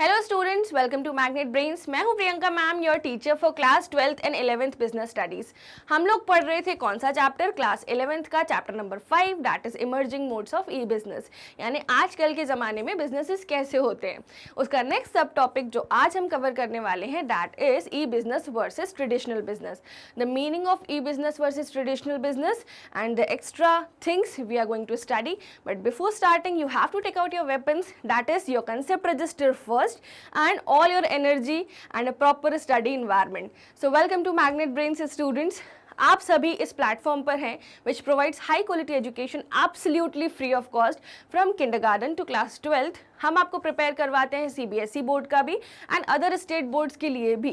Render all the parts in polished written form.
Hello students, welcome to Magnet Brains. मैं हूं Priyanka ma'am, your teacher for class 12th and 11th business studies. हम लोग पढ़ रहे थे कौन सा चैप्टर? क्लास 11th का chapter number 5, that is emerging modes of e business, यानी आजकल के ज़माने में बिजनेसेस कैसे होते हैं। उसका नेक्स्ट सब टॉपिक जो आज हम कवर करने वाले हैं, that is e business versus traditional business, the meaning of e business versus traditional business and the extra things we are going to study. But before starting you have to take out your weapons, that is your concept register first and all your energy and a proper study environment. So welcome to Magnet Brains students. आप सभी इस platform पर हैं which provides high quality education absolutely free of cost from kindergarten to class 12th। हम आपको prepare करवाते हैं CBSE board का भी एंड अदर स्टेट बोर्ड्स के लिए भी।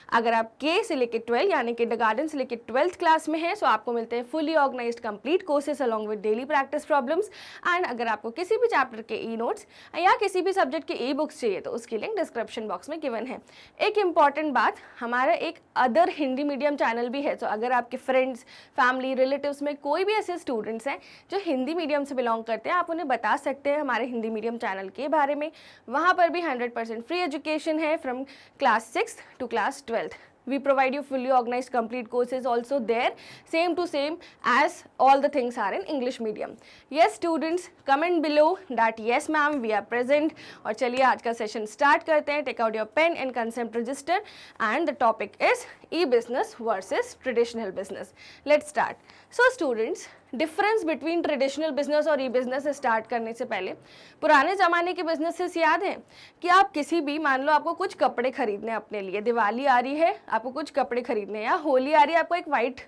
अगर आप के से लेकर 12 यानी किंडरगार्टन से लेकर 12th क्लास में हैं, सो आपको मिलते हैं fully organised complete courses along with daily practice problems. And अगर आपको किसी भी चैप्टर के ई नोट्स या किसी भी सब्जेक्ट के ई बुक्स चाहिए तो उसकी लिंक डिस्क्रिप्शन बॉक्स में गिवन है। एक इंपॉर्टेंट बात, हमारा एक अदर हिंदी मीडियम चैनल भी है। अगर आपके फ्रेंड्स, फैमिली, रिलेटिव्स में कोई भी ऐसे स्टूडेंट्स हैं जो हिंदी मीडियम से बिलोंग करते हैं, आप उन्हें बता सकते हैं हमारे हिंदी मीडियम चैनल के बारे में। वहाँ पर भी 100% फ्री एजुकेशन है from class 6 to class 12th। We provide you fully organized complete courses also there, same to same as all the things are in English medium. Yes students, comment below that yes ma'am we are present। और चलिए आज का session start करते हैं। Take out your pen and concept register and the topic is e business versus traditional business. Let's start. So students, difference between traditional business और e business start करने से पहले पुराने ज़माने के बिजनेसेस याद हैं कि आप किसी भी, मान लो आपको कुछ कपड़े खरीदने अपने लिए, दिवाली आ रही है आपको कुछ कपड़े खरीदने, या होली आ रही है आपको एक वाइट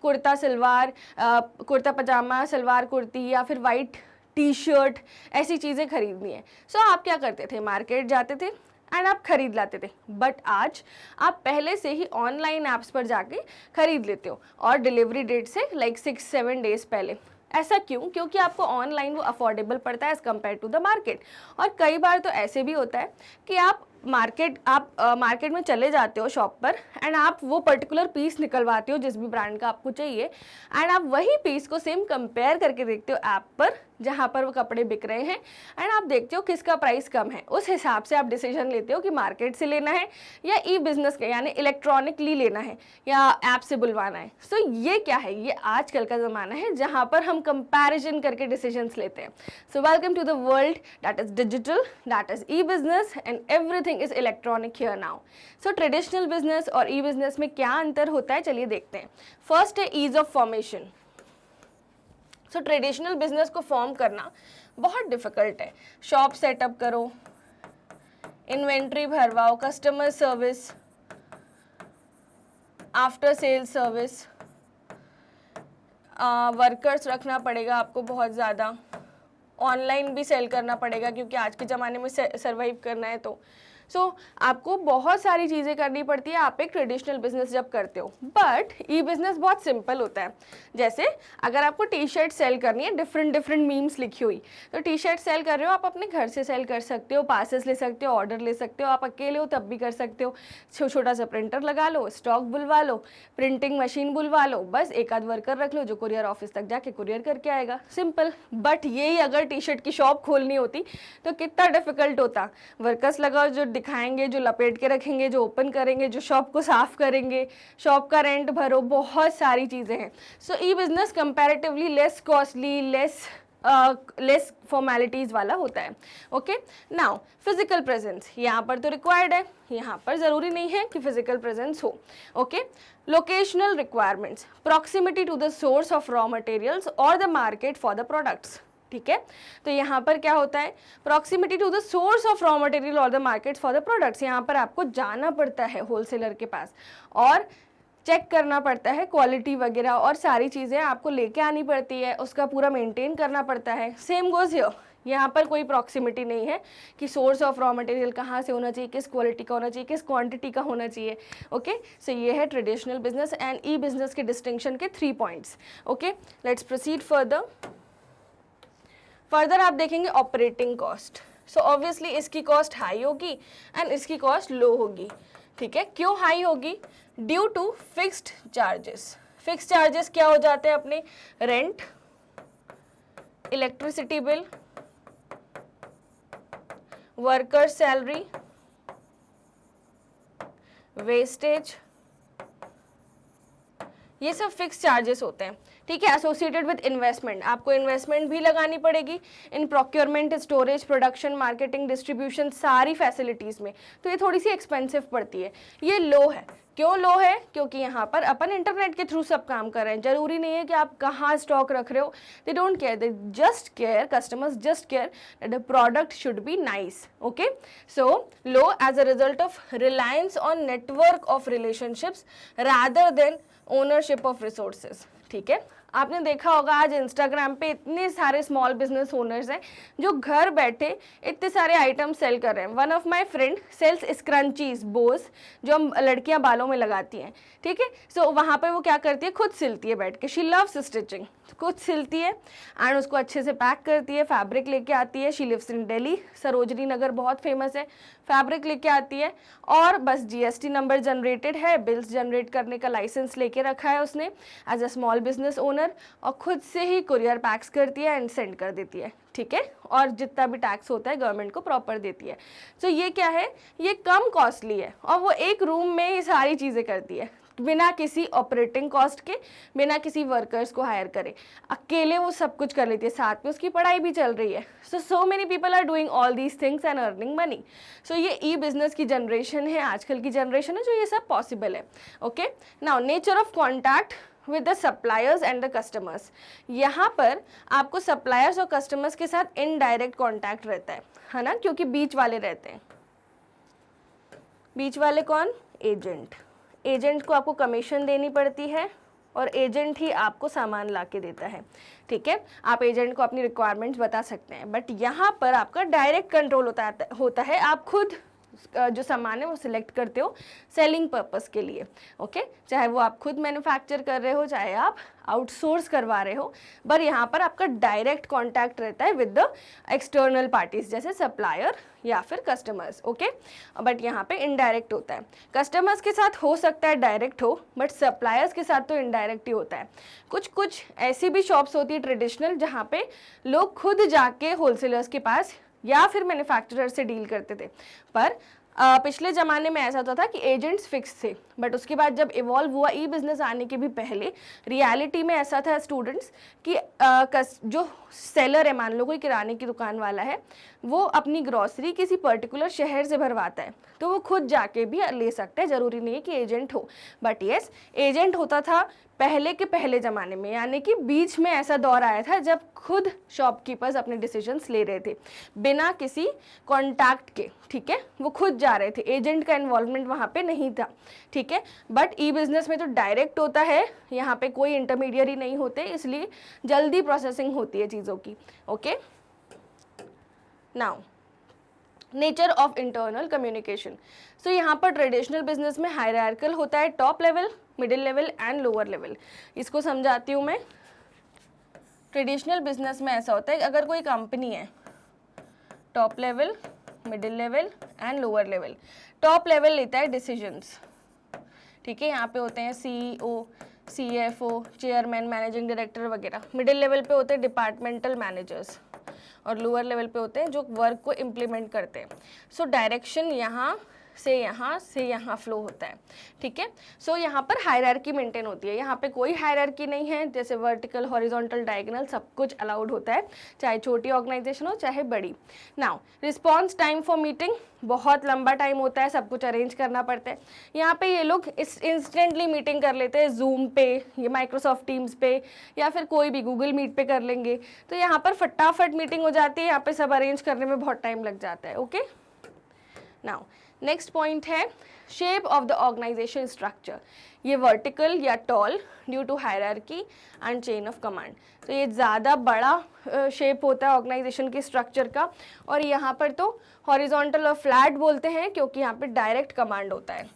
कुर्ता सलवार, कुर्ता पजामा सलवार कुर्ती या फिर वाइट टी शर्ट, ऐसी चीज़ें खरीदनी है। सो आप क्या करते थे? मार्केट जाते थे एंड आप खरीद लाते थे। बट आज आप पहले से ही ऑनलाइन ऐप्स पर जाके खरीद लेते हो और डिलीवरी डेट से लाइक 6-7 डेज पहले। ऐसा क्यों? क्योंकि आपको ऑनलाइन वो अफोर्डेबल पड़ता है as compare to the market. और कई बार तो ऐसे भी होता है कि आप मार्केट में चले जाते हो शॉप पर एंड आप वो पर्टिकुलर पीस निकलवाते हो जिस भी ब्रांड का आपको चाहिए, एंड आप वही पीस को सेम कंपेयर करके देखते हो ऐप पर जहाँ पर वो कपड़े बिक रहे हैं, एंड आप देखते हो किसका प्राइस कम है। उस हिसाब से आप डिसीजन लेते हो कि मार्केट से लेना है या ई बिजनेस का यानी इलेक्ट्रॉनिकली लेना है या ऐप से बुलवाना है। सो ये क्या है? ये आजकल का ज़माना है जहाँ पर हम कंपैरिजन करके डिसीजंस लेते हैं। So welcome to the world that is digital, that is e business and everything is electronic here now. So traditional business और ई बिजनेस में क्या अंतर होता है, चलिए देखते हैं। फर्स्ट है ease of formation. So traditional business को फॉर्म करना बहुत डिफिकल्ट है। शॉप सेटअप करो, इन्वेंट्री भरवाओ, customer service, after sale service, workers रखना पड़ेगा आपको बहुत ज़्यादा, ऑनलाइन भी सेल करना पड़ेगा क्योंकि आज के ज़माने में सर्वाइव करना है। तो आपको बहुत सारी चीज़ें करनी पड़ती है आप एक ट्रेडिशनल बिजनेस जब करते हो। बट ई बिजनेस बहुत सिंपल होता है। जैसे अगर आपको टी शर्ट सेल करनी है, डिफरेंट मीम्स लिखी हुई, तो टी शर्ट सेल कर रहे हो, आप अपने घर से सेल कर सकते हो, पासेस ले सकते हो, ऑर्डर ले सकते हो, आप अकेले हो तब भी कर सकते हो। छोटा सा प्रिंटर लगा लो, स्टॉक बुलवा लो, प्रिंटिंग मशीन बुलवा लो, बस एक आध वर्कर रख लो जो कुरियर ऑफिस तक जाके कुरियर करके आएगा। सिंपल। बट यही अगर टी शर्ट की शॉप खोलनी होती तो कितना डिफिकल्ट होता। वर्कर्स लगाओ जो दिखाएंगे, जो लपेट के रखेंगे, जो ओपन करेंगे, जो शॉप को साफ करेंगे, शॉप का रेंट भरो, बहुत सारी चीज़ें हैं। So e business comparatively less costly, less formalities वाला होता है। ओके, नाउ फिजिकल प्रेजेंस यहाँ पर तो रिक्वायर्ड है, यहाँ पर ज़रूरी नहीं है कि फिजिकल प्रेजेंस हो। Okay, locational requirements, proximity to the source of raw materials और the market for the products. ठीक है, तो यहाँ पर क्या होता है? Proximity to the source of raw material और the market for the products. यहाँ पर आपको जाना पड़ता है होलसेलर के पास और चेक करना पड़ता है क्वालिटी वगैरह, और सारी चीज़ें आपको लेके आनी पड़ती है, उसका पूरा मेंटेन करना पड़ता है। सेम गोज हियर, यहाँ पर कोई प्रॉक्सिमिटी नहीं है कि सोर्स ऑफ रॉ मटेरियल कहाँ से होना चाहिए, किस क्वालिटी का होना चाहिए, किस क्वांटिटी का होना चाहिए। ओके, सो ये है traditional business and e business के डिस्टिंक्शन के 3 points. Okay, let's proceed further आप देखेंगे ऑपरेटिंग कॉस्ट। सो ऑब्वियसली इसकी कॉस्ट हाई होगी एंड इसकी कॉस्ट लो होगी। ठीक है, क्यों हाई होगी? Due to fixed charges. Fixed charges क्या हो जाते हैं अपने? Rent, electricity bill, worker salary, wastage, ये सब फिक्स चार्जेस होते हैं, ठीक है। एसोसिएटेड विद इन्वेस्टमेंट, आपको इन्वेस्टमेंट भी लगानी पड़ेगी इन procurement, storage, production, marketing, distribution, सारी फैसिलिटीज़ में, तो ये थोड़ी सी एक्सपेंसिव पड़ती है। ये लो है, क्यों लो है? क्योंकि यहाँ पर अपन इंटरनेट के थ्रू सब काम कर रहे हैं, जरूरी नहीं है कि आप कहाँ स्टॉक रख रहे हो, they don't care, they just care, customers just care that the product should be nice, okay. So low as a result of reliance on network of relationships rather than ownership of resources, ठीक है। आपने देखा होगा आज Instagram पे इतने सारे small business owners हैं जो घर बैठे इतने सारे आइटम सेल कर रहे हैं। One of my friend sells scrunchies, bows, जो हम लड़कियां बालों में लगाती हैं, ठीक है। सो वहाँ पे वो क्या करती है, खुद सिलती है बैठ के, शी लव्स स्टिचिंग, खुद सिलती है एंड उसको अच्छे से पैक करती है, फैब्रिक लेके आती है। She lives in Delhi, Sarojini Nagar बहुत फेमस है, फैब्रिक लेके आती है और बस जीएसटी नंबर जनरेटेड है, बिल्स जनरेट करने का लाइसेंस लेके रखा है उसने as a small business owner, और खुद से ही कुरियर पैक्स करती है एंड सेंड कर देती है, ठीक है। और जितना भी टैक्स होता है गवर्नमेंट को प्रॉपर देती है। तो ये क्या है, ये कम कॉस्टली है और वो एक रूम में ये सारी चीज़ें करती है बिना किसी ऑपरेटिंग कॉस्ट के, बिना किसी वर्कर्स को हायर करे, अकेले वो सब कुछ कर लेती है, साथ में उसकी पढ़ाई भी चल रही है। So many people are doing all these things and earning money. So ये ई बिजनेस की जनरेशन है, आजकल की जनरेशन है जो ये सब पॉसिबल है, okay. Now nature of contact with the suppliers and the customers, यहाँ पर आपको सप्लायर्स और कस्टमर्स के साथ इनडायरेक्ट कॉन्टैक्ट रहता है ना, क्योंकि बीच वाले रहते हैं। बीच वाले कौन? एजेंट। एजेंट को आपको कमीशन देनी पड़ती है और एजेंट ही आपको सामान ला के देता है, ठीक है। आप एजेंट को अपनी रिक्वायरमेंट्स बता सकते हैं, बट यहाँ पर आपका डायरेक्ट कंट्रोल होता है। आप खुद जो सामान है वो सिलेक्ट करते हो सेलिंग पर्पस के लिए, ओके। चाहे वो आप खुद मैन्युफैक्चर कर रहे हो, चाहे आप आउटसोर्स करवा रहे हो, पर यहाँ पर आपका डायरेक्ट कांटेक्ट रहता है विद द एक्सटर्नल पार्टीज, जैसे सप्लायर या फिर कस्टमर्स, ओके। बट यहाँ पे इनडायरेक्ट होता है। कस्टमर्स के साथ हो सकता है डायरेक्ट हो, बट सप्लायर्स के साथ तो इनडायरेक्ट ही होता है। कुछ ऐसी भी शॉप्स होती है ट्रेडिशनल, जहाँ पे लोग खुद जाके होलसेलर्स के पास या फिर मैन्युफैक्चरर से डील करते थे। पर पिछले ज़माने में ऐसा होता था कि एजेंट्स फिक्स थे, बट उसके बाद जब इवॉल्व हुआ ई बिज़नेस आने के भी पहले, रियलिटी में ऐसा था स्टूडेंट्स कि जो सेलर है, मान लो कोई किराने की दुकान वाला है, वो अपनी ग्रॉसरी किसी पर्टिकुलर शहर से भरवाता है, तो वो खुद जाके भी ले सकता है, ज़रूरी नहीं है कि एजेंट हो। बट येस, एजेंट होता था पहले के पहले ज़माने में, यानी कि बीच में ऐसा दौर आया था जब खुद शॉपकीपर्स अपने डिसीजंस ले रहे थे बिना किसी कॉन्टैक्ट के, ठीक है। वो खुद जा रहे थे, एजेंट का इन्वॉल्वमेंट वहाँ पे नहीं था, ठीक है। बट ई बिज़नेस में तो डायरेक्ट होता है, यहाँ पे कोई इंटरमीडियरी नहीं होते, इसलिए जल्दी प्रोसेसिंग होती है चीज़ों की, okay. Now nature of internal communication. So यहाँ पर ट्रेडिशनल बिजनेस में हायरार्किकल होता है, top level, middle level and lower level. इसको समझाती हूँ मैं। ट्रेडिशनल बिजनेस में ऐसा होता है कि अगर कोई कंपनी है, top level, middle level and lower level. Top level लेता है डिसीजंस, ठीक है। यहाँ पे होते हैं CEO, CFO, chairman, managing director वगैरह। मिडिल लेवल पे होते हैं डिपार्टमेंटल मैनेजर्स, और लोअर लेवल पे होते हैं जो वर्क को इम्प्लीमेंट करते हैं। सो डायरेक्शन यहाँ से यहाँ फ्लो होता है, ठीक है। सो यहाँ पर हायरार्की मेंटेन होती है, यहाँ पे कोई हायरार्की नहीं है, जैसे वर्टिकल, हॉरिजॉन्टल, डायगोनल सब कुछ अलाउड होता है, चाहे छोटी ऑर्गेनाइजेशन हो चाहे बड़ी। Now response time for meeting, बहुत लंबा टाइम होता है, सब कुछ अरेंज करना पड़ता है। यहाँ पे ये लोग इंस्टेंटली मीटिंग कर लेते हैं जूम पे, ये माइक्रोसॉफ्ट टीम्स पे, या फिर कोई भी गूगल मीट पे कर लेंगे, तो यहाँ पर फटाफट मीटिंग हो जाती है, यहाँ पे सब अरेंज करने में बहुत टाइम लग जाता है, ओके। नाउ नेक्स्ट पॉइंट है shape of the organisation structure. ये वर्टिकल या tall due to hierarchy and chain of command. तो ये ज़्यादा बड़ा शेप होता है ऑर्गेनाइजेशन के स्ट्रक्चर का, और यहाँ पर तो हॉरिजॉन्टल और फ्लैट बोलते हैं क्योंकि यहाँ पे डायरेक्ट कमांड होता है,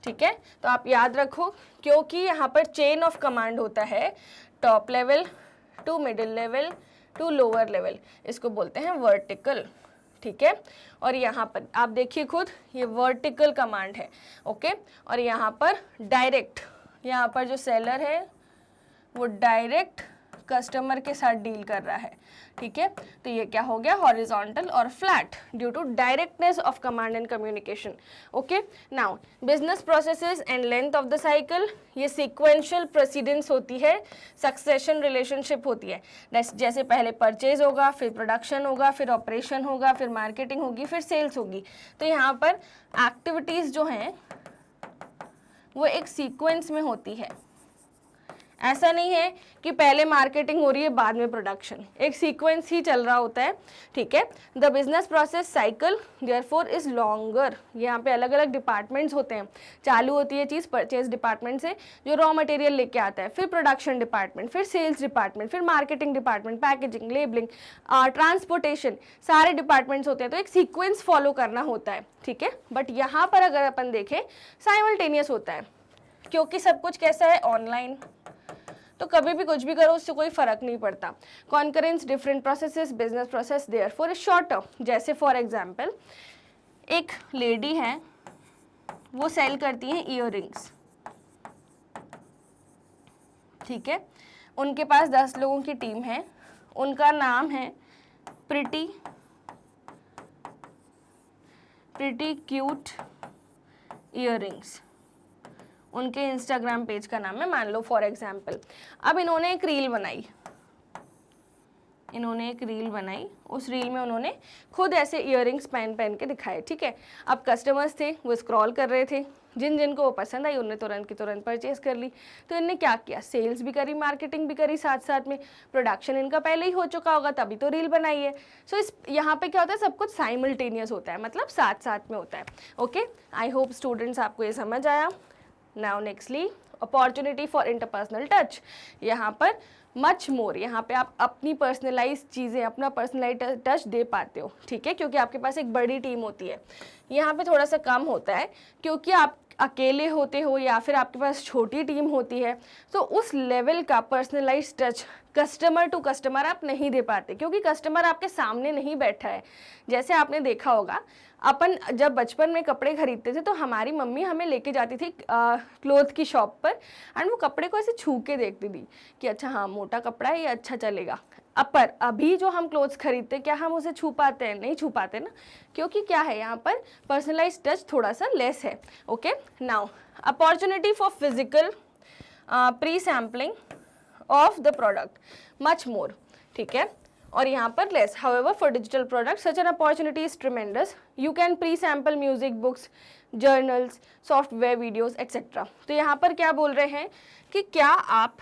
ठीक है। तो आप याद रखो, क्योंकि यहाँ पर चेन ऑफ कमांड होता है, top level to middle level to lower level, इसको बोलते हैं वर्टिकल, ठीक है। और यहाँ पर आप देखिए खुद, ये वर्टिकल कमांड है, ओके। और यहाँ पर डायरेक्ट, यहाँ पर जो सेलर है वो डायरेक्ट कस्टमर के साथ डील कर रहा है, ठीक है। तो ये क्या हो गया, हॉरिजॉन्टल और flat due to directness of command and communication. Okay, now business processes and length of the cycle, ये सीक्वेंशियल प्रेसिडेंस होती है, सक्सेशन रिलेशनशिप होती है। जैसे पहले परचेज होगा, फिर प्रोडक्शन होगा, फिर ऑपरेशन होगा, फिर मार्केटिंग होगी, फिर सेल्स होगी। तो यहाँ पर एक्टिविटीज जो हैं वो एक सीक्वेंस में होती है। ऐसा नहीं है कि पहले मार्केटिंग हो रही है बाद में प्रोडक्शन, एक सीक्वेंस ही चल रहा होता है, ठीक है। The business process cycle therefore is longer. यहाँ पे अलग अलग डिपार्टमेंट्स होते हैं, चालू होती है चीज़ परचेज डिपार्टमेंट से जो रॉ मटेरियल लेके आता है, फिर प्रोडक्शन डिपार्टमेंट, फिर सेल्स डिपार्टमेंट, फिर marketing department, packaging, labelling, transportation, सारे डिपार्टमेंट्स होते हैं। तो एक सीक्वेंस फॉलो करना होता है, ठीक है। बट यहाँ पर अगर अपन देखें साइमल्टेनियस होता है, क्योंकि सब कुछ कैसा है, ऑनलाइन, तो कभी भी कुछ भी करो उससे कोई फर्क नहीं पड़ता। Concurrence different processes, business process therefore is shorter. जैसे फॉर एग्जांपल एक लेडी है, वो सेल करती हैं ईयररिंग्स, ठीक है। उनके पास 10 लोगों की टीम है, उनका नाम है प्रिटी क्यूट ईयररिंग्स, उनके इंस्टाग्राम पेज का नाम है, मान लो फॉर एग्जाम्पल। अब इन्होंने एक रील बनाई, उस रील में उन्होंने खुद ऐसे इयररिंग्स पहन के दिखाए, ठीक है। अब कस्टमर्स थे, वो स्क्रॉल कर रहे थे, जिन जिनको वो पसंद आई उन्होंने तुरंत की तुरंत परचेज कर ली। तो इनने क्या किया, सेल्स भी करी, मार्केटिंग भी करी, साथ साथ में प्रोडक्शन इनका पहले ही हो चुका होगा, तभी तो रील बनाई है। सो इस यहाँ पे क्या होता है, सब कुछ साइमल्टेनियस होता है, मतलब साथ साथ में होता है। ओके, आई होप स्टूडेंट्स आपको ये समझ आया। Now nextly opportunity for interpersonal touch. यहाँ पर मच मोर, यहाँ पे आप अपनी पर्सनलाइज चीज़ें, अपना पर्सनलाइज टच दे पाते हो, ठीक है, क्योंकि आपके पास एक बड़ी टीम होती है। यहाँ पे थोड़ा सा कम होता है क्योंकि आप अकेले होते हो या फिर आपके पास छोटी टीम होती है, तो उस लेवल का personalise touch customer to customer आप नहीं दे पाते, क्योंकि कस्टमर आपके सामने नहीं बैठा है। जैसे आपने देखा होगा, अपन जब बचपन में कपड़े खरीदते थे तो हमारी मम्मी हमें लेके जाती थी क्लोथ की शॉप पर, एंड वो कपड़े को ऐसे छू के देखती थी कि अच्छा हाँ मोटा कपड़ा है, ये अच्छा चलेगा। पर अभी जो हम क्लोथ्स खरीदते, क्या हम उसे छू पाते हैं? नहीं छू पाते ना, क्योंकि क्या है, यहाँ पर पर्सनलाइज टच थोड़ा सा लेस है। Okay, now opportunity for physical pre sampling of the product much more, ठीक है, और यहाँ पर less. However for digital product such an opportunity is tremendous, you can pre sample music, books, journals, software, videos etcetera. तो यहाँ पर क्या बोल रहे हैं कि क्या आप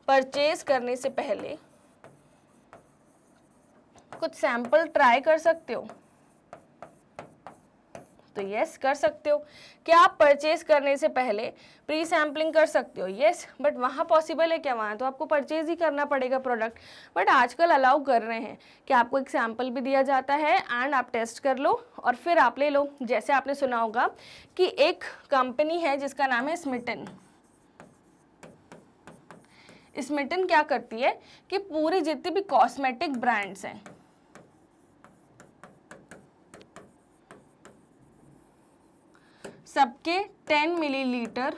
परचेज करने से पहले कुछ सैंपल ट्राई कर सकते हो? तो यस, कर सकते हो। क्या आप परचेज करने से पहले प्री सैम्पलिंग कर सकते हो? यस, बट वहाँ पॉसिबल है क्या? वहाँ तो आपको परचेज ही करना पड़ेगा प्रोडक्ट। बट आजकल अलाउ कर रहे हैं कि आपको एक सैम्पल भी दिया जाता है एंड आप टेस्ट कर लो और फिर आप ले लो। जैसे आपने सुना होगा कि एक कंपनी है जिसका नाम है स्मिटन। स्मिटन क्या करती है कि पूरी जितनी भी कॉस्मेटिक ब्रांड्स हैं, सबके 10 मिलीलीटर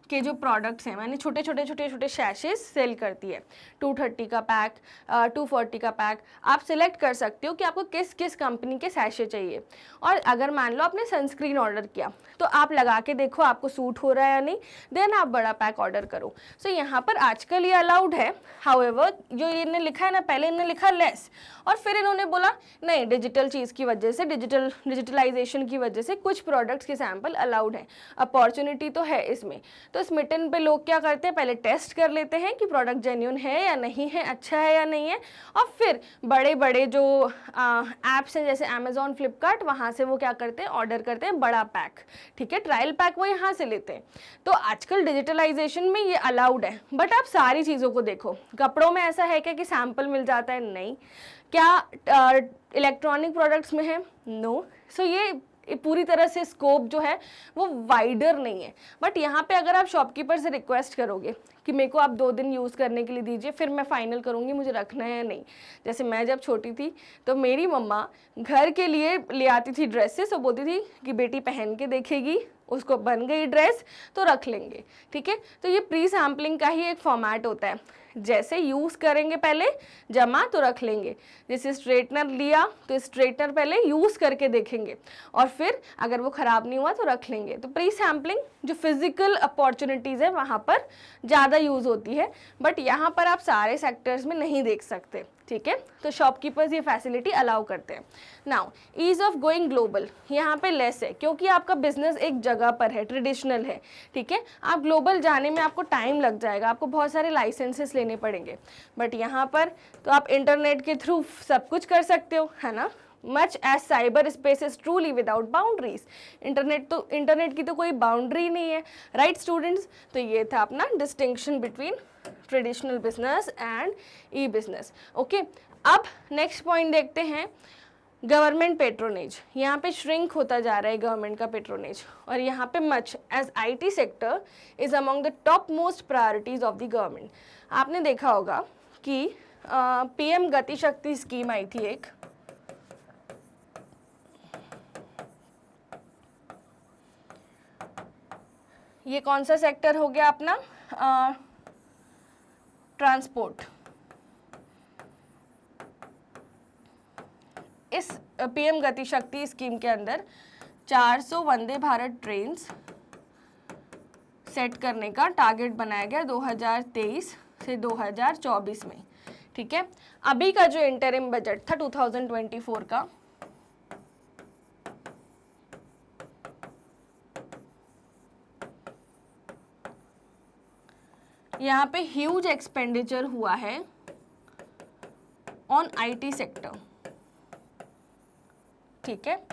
के जो प्रोडक्ट्स हैं, मैंने छोटे छोटे शैशेस सेल करती है। 230 का पैक, 240 का पैक। आप सिलेक्ट कर सकते हो कि आपको किस किस कंपनी के सैशे चाहिए। और अगर मान लो आपने सनस्क्रीन ऑर्डर किया तो आप लगा के देखो आपको सूट हो रहा है या नहीं, देन आप बड़ा पैक ऑर्डर करो। सो यहाँ पर आजकल ये अलाउड है। हाउएवर जो इन्होंने लिखा है ना, पहले इन्होंने लिखा लेस और फिर इन्होंने बोला नहीं, डिजिटल चीज़ की वजह से, डिजिटलाइजेशन की वजह से कुछ प्रोडक्ट्स के सैंपल अलाउड है। अपॉर्चुनिटी तो है इसमें। तो स्मिटन पे लोग क्या करते हैं, पहले टेस्ट कर लेते हैं कि प्रोडक्ट जेन्युइन है या नहीं है, अच्छा है या नहीं है, और फिर बड़े बड़े जो ऐप्स हैं जैसे अमेजॉन, फ्लिपकार्ट, वहाँ से वो क्या करते हैं, ऑर्डर करते हैं बड़ा पैक, ठीक है, ट्रायल पैक वो यहाँ से लेते हैं। तो आजकल डिजिटलाइजेशन में ये अलाउड है। बट आप सारी चीज़ों को देखो, कपड़ों में ऐसा है क्या कि सैम्पल मिल जाता है? नहीं। क्या इलेक्ट्रॉनिक प्रोडक्ट्स में है? नो। सो ये पूरी तरह से स्कोप जो है वो वाइडर नहीं है। बट यहाँ पे अगर आप शॉपकीपर से रिक्वेस्ट करोगे कि मेरे को आप 2 दिन यूज़ करने के लिए दीजिए, फिर मैं फाइनल करूँगी मुझे रखना है या नहीं। जैसे मैं जब छोटी थी तो मेरी मम्मा घर के लिए ले आती थी ड्रेसेस और बोलती थी कि बेटी पहन के देखेगी उसको बन गई ड्रेस तो रख लेंगे, ठीक है। तो ये प्री सैम्पलिंग का ही एक फॉर्मेट होता है, जैसे यूज़ करेंगे पहले, जमा तो रख लेंगे। जैसे स्ट्रेटनर लिया तो स्ट्रेटनर पहले यूज़ करके देखेंगे और फिर अगर वो ख़राब नहीं हुआ तो रख लेंगे। तो प्री सैम्पलिंग जो फिज़िकल अपॉर्चुनिटीज़ है वहाँ पर ज़्यादा यूज़ होती है, बट यहाँ पर आप सारे सेक्टर्स में नहीं देख सकते, ठीक है। तो शॉपकीपर्स ये फैसिलिटी अलाउ करते हैं। Now ease of going global, यहाँ पे लेस है क्योंकि आपका बिजनेस एक जगह पर है, ट्रेडिशनल है, ठीक है। आप ग्लोबल जाने में आपको टाइम लग जाएगा, आपको बहुत सारे लाइसेंसेस लेने पड़ेंगे, बट यहाँ पर तो आप इंटरनेट के थ्रू सब कुछ कर सकते हो, है ना। Much as cyber space is truly without boundaries, internet की तो कोई बाउंड्री नहीं है, राइट स्टूडेंट्स। तो ये था अपना distinction between traditional business and e business, okay. अब नेक्स्ट पॉइंट देखते हैं, गवर्नमेंट पेट्रोनेज। यहाँ पे श्रिंक होता जा रहा है गवर्नमेंट का पेट्रोनेज, और यहाँ पे much as IT sector is among the top most priorities of the government. आपने देखा होगा कि पीएम गति शक्ति स्कीम आई थी एक, ये कौन सा सेक्टर हो गया अपना, ट्रांसपोर्ट। इस पीएम गति शक्ति स्कीम के अंदर 400 वंदे भारत ट्रेन्स सेट करने का टारगेट बनाया गया 2023 से 2024 में, ठीक है। अभी का जो इंटरिम बजट था 2024 का, यहाँ पे ह्यूज एक्सपेंडिचर हुआ है ऑन आईटी सेक्टर, ठीक है।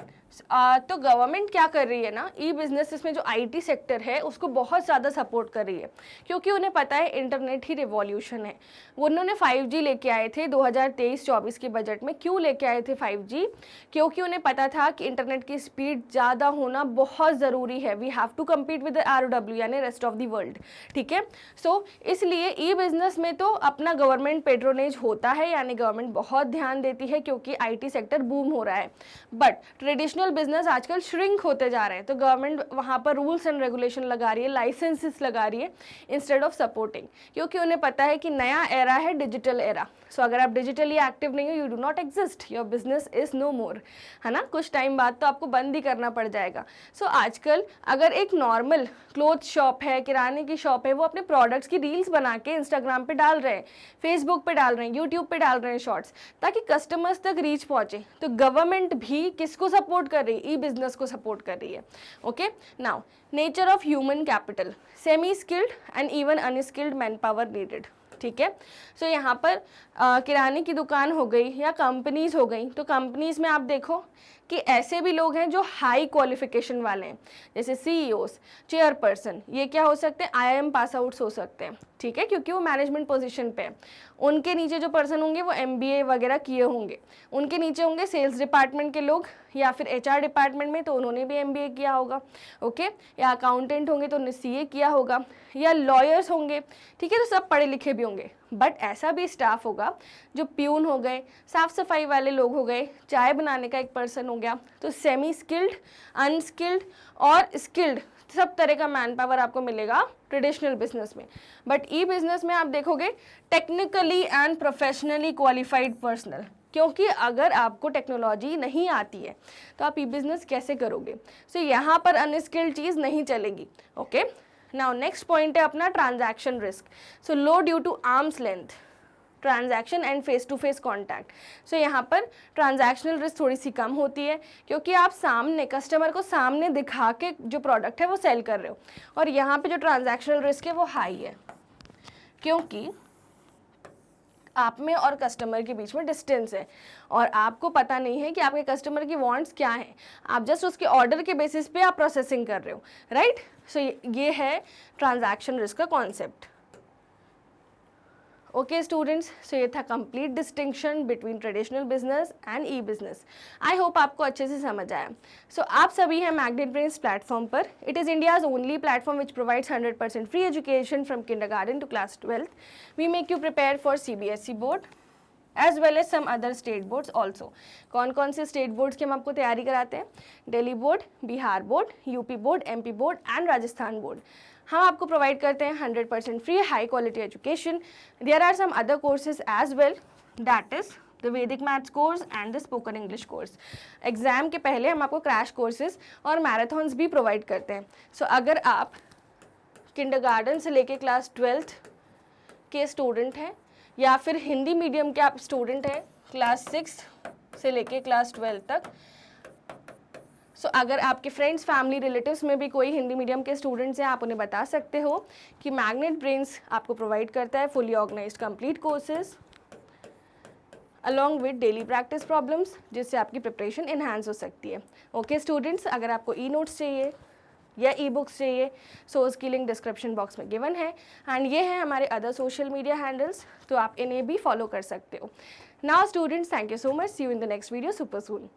तो गवर्नमेंट क्या कर रही है ना, ई बिजनेस में जो आईटी सेक्टर है उसको बहुत ज़्यादा सपोर्ट कर रही है, क्योंकि उन्हें पता है इंटरनेट ही रिवॉल्यूशन है। वो उन्होंने 5G लेके आए थे 2023-24 के बजट में। क्यों लेके आए थे 5G? क्योंकि उन्हें पता था कि इंटरनेट की स्पीड ज़्यादा होना बहुत ज़रूरी है। We have to compete with ROW यानी रेस्ट ऑफ द वर्ल्ड, ठीक है। सो इसलिए ई बिजनेस में तो अपना गवर्नमेंट पेट्रोनेज होता है, यानी गवर्नमेंट बहुत ध्यान देती है क्योंकि आईटी सेक्टर बूम हो रहा है। बट ट्रेडिशनल बिजनेस आजकल श्रिंक होते जा रहे हैं, तो गवर्नमेंट वहाँ पर रूल्स एंड रेगुलेशन लगा रही है, लाइसेंसेस लगा रही है इंस्टेड ऑफ सपोर्टिंग, क्योंकि उन्हें पता है कि नया एरा है, डिजिटल एरा। सो अगर आप डिजिटली एक्टिव नहीं हो, you do not exist, your business is no more, है ना। कुछ टाइम बाद तो आपको बंद ही करना पड़ जाएगा। सो आजकल अगर एक नॉर्मल क्लोथ शॉप है, किराने की शॉप है, वो अपने प्रोडक्ट्स की रील्स बना के इंस्टाग्राम पे डाल रहे हैं, फेसबुक पे डाल रहे हैं, यूट्यूब पे डाल रहे हैं शॉर्ट्स, ताकि कस्टमर्स तक रीच पहुंचे। तो गवर्नमेंट भी किसको सपोर्ट कर रही है? ई बिजनेस को सपोर्ट कर रही है, okay. Now nature of human capital, semi skilled and even unskilled man power needed, ठीक है। सो यहाँ पर किराने की दुकान हो गई या कंपनीज हो गई, तो कंपनीज में आप देखो कि ऐसे भी लोग हैं जो हाई क्वालिफिकेशन वाले हैं, जैसे CEOs, चेयरपर्सन, ये क्या हो सकते हैं? IIM पास आउट्स हो सकते हैं, ठीक है, क्योंकि वो मैनेजमेंट पोजीशन पे है। उनके नीचे जो पर्सन होंगे वो MBA वगैरह किए होंगे, उनके नीचे होंगे सेल्स डिपार्टमेंट के लोग या फिर HR डिपार्टमेंट में, तो उन्होंने भी MBA किया होगा, ओके। या अकाउंटेंट होंगे तो उन्होंने CA किया होगा, या लॉयर्स होंगे, ठीक है, तो सब पढ़े लिखे भी होंगे। बट ऐसा भी स्टाफ होगा जो प्यून हो गए, साफ सफाई वाले लोग हो गए, चाय बनाने का एक पर्सन हो गया। तो सेमी स्किल्ड, अनस्किल्ड और स्किल्ड सब तरह का मैन पावर आपको मिलेगा ट्रेडिशनल बिजनेस में। बट ई बिजनेस में आप देखोगे technically and professionally qualified personal, क्योंकि अगर आपको टेक्नोलॉजी नहीं आती है तो आप ई बिजनेस कैसे करोगे? सो यहाँ पर अनस्किल्ड चीज़ नहीं चलेगी, ओके। नाउ नेक्स्ट पॉइंट है अपना transaction risk. So low due to arms length transaction and face to face contact. So यहाँ पर ट्रांजैक्शनल रिस्क थोड़ी सी कम होती है, क्योंकि आप सामने कस्टमर को सामने दिखा के जो प्रोडक्ट है वो सेल कर रहे हो। और यहाँ पे जो ट्रांजैक्शनल रिस्क है वो हाई है, क्योंकि आप में और कस्टमर के बीच में डिस्टेंस है और आपको पता नहीं है कि आपके कस्टमर की वांट्स क्या हैं। आप जस्ट उसके ऑर्डर के बेसिस पे आप प्रोसेसिंग कर रहे हो, राइट। सो ये है ट्रांजैक्शन रिस्क का कॉन्सेप्ट, ओके स्टूडेंट्स। सो ये था complete distinction between traditional business and e business. I hope आपको अच्छे से समझ आया। सो आप सभी हैं मैग्नेट ब्रेन्स प्लेटफॉर्म पर। It is India's only platform which provides 100% free education from kindergarten to class 12th। We make you prepare for CBSE board, as well as some other state boards also. कौन कौन से state boards की हम आपको तैयारी कराते हैं? Delhi board, Bihar board, UP board, MP board and Rajasthan board. हम आपको प्रोवाइड करते हैं 100% free high quality education. There are some other courses as well, that is the Vedic maths course and the spoken English course. Exam के पहले हम आपको crash courses और marathons भी प्रोवाइड करते हैं। सो अगर आप किंडरगार्टन से लेके क्लास 12th के स्टूडेंट हैं या फिर हिंदी मीडियम के आप स्टूडेंट हैं क्लास 6 से लेके क्लास 12 तक, सो अगर आपके फ्रेंड्स, फैमिली, रिलेटिव्स में भी कोई हिंदी मीडियम के स्टूडेंट्स हैं, आप उन्हें बता सकते हो कि मैग्नेट ब्रेन्स आपको प्रोवाइड करता है fully organised complete courses along with daily practice problems, जिससे आपकी प्रिपरेशन इन्हांस हो सकती है। ओके स्टूडेंट्स, अगर आपको ई नोट्स चाहिए या ई बुक्स चाहिए, सो उसकी लिंक डिस्क्रिप्शन बॉक्स में गिवन है एंड ये है हमारे अदर सोशल मीडिया हैंडल्स, तो आप इन्हें भी फॉलो कर सकते हो। Now students, thank you so much, see you in the next video super soon.